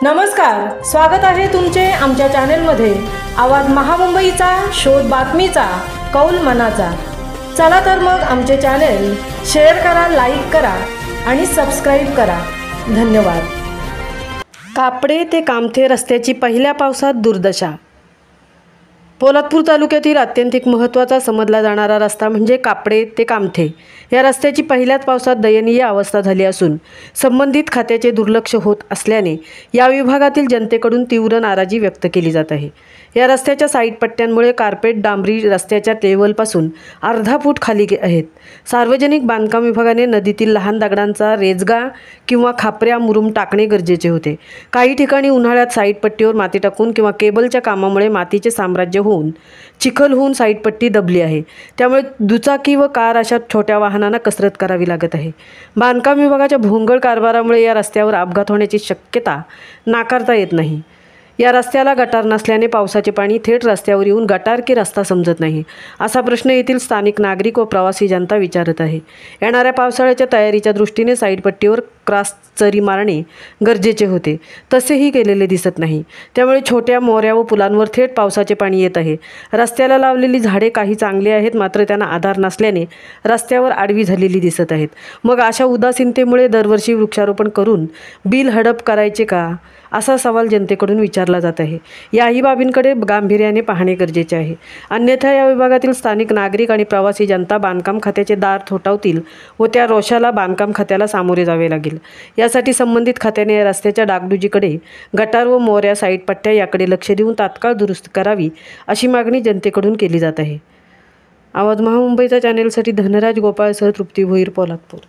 नमस्कार, स्वागत आहे तुमचे आमच्या चॅनलमध्ये। आवाज महामुंबईचा, शोध बातमीचा, कौल मनाचा। चला तर मग आमचे चॅनल शेअर करा, लाईक करा आणि सबस्क्राइब करा। धन्यवाद। कापडे ते कामथे रस्त्याची पहिल्या पावसात दुर्दशा। पोलादपूर तालुक्यातील अत्यंतिक महत्त्वाचा समजला जाणारा रस्ता म्हणजे कापडे ते कामथे या रस्त्याची पहिल्याच पावसात दयनीय अवस्था झाली असून संबंधित खात्याचे दुर्लक्ष होत असल्याने या विभागातील जनतेकडून तीव्र नाराजी व्यक्त केली जात आहे। या रस्त्याच्या साईड पट्ट्यांमुळे कार्पेट डांबरी रस्त्याच्या लेवलपासून अर्धा फूट खाली आहेत। सार्वजनिक बांधकाम विभागाने नदीतील लहान दगडांचा रेजगा किंवा खापऱ्या मुरुम टाकणे गरजेचे होते। काही ठिकाणी उन्हाळ्यात साईड पट्टीवर माती टाकून किंवा केबलच्या कामामुळे मातीचे साम्राज्य होऊन चिखल होऊन साईड पट्टी दबली आहे। त्यामुळे दुचाकी व कार अशा छोट्या वाहनांना कसरत करावी लागत आहे। बांधकाम विभागाच्या भोंगळ कारभारामुळे या रस्त्यावर अपघात होण्याची शक्यता नाकारता येत नाही। या रस्त्याला गटार नसल्याने पावसाचे पाणी थेट रस्त्यावर येऊन गटार की रस्ता समजत नाही असा प्रश्न येथील स्थानिक नागरिक व प्रवासी जनता विचारत आहे। येणाऱ्या पावसाळ्याच्या तयारीच्या दृष्टीने साईड पट्टीवर क्रॉस चरी मारणे गरजेचे होते, तसेही केलेले दिसत नाही। त्यामुळे छोट्या मोऱ्या व पुलांवर थेट पावसाचे पाणी येत आहे। रस्त्याला लावलेली झाडे काही चांगली आहेत, मात्र त्यांना आधार नसल्याने रस्त्यावर आडवी झालेली दिसत आहेत। मग अशा उदासीनतेमुळे दरवर्षी वृक्षारोपण करून बिल हडप करायचे का, असा सवाल जनतेकडून विचारला जात आहे। याही बाबींकडे गांभीर्याने पाहणे गरजेचे आहे, अन्यथा या विभागातील स्थानिक नागरिक आणि प्रवासी जनता बांधकाम खात्याचे दार थोठावतील व त्या रोषाला बांधकाम खात्याला सामोरे जावे लागेल। यासाठी संबंधित खात्याने या रस्त्याच्या डागडुजीकडे, गटार व मोऱ्या साईड पट्ट्या याकडे लक्ष देऊन तात्काळ दुरुस्त करावी अशी मागणी जनतेकडून केली जात आहे। आवाज महामुंबईचा चॅनेलसाठी धनराज गोपाळसह तृप्ती भोईर, पोलादपूर।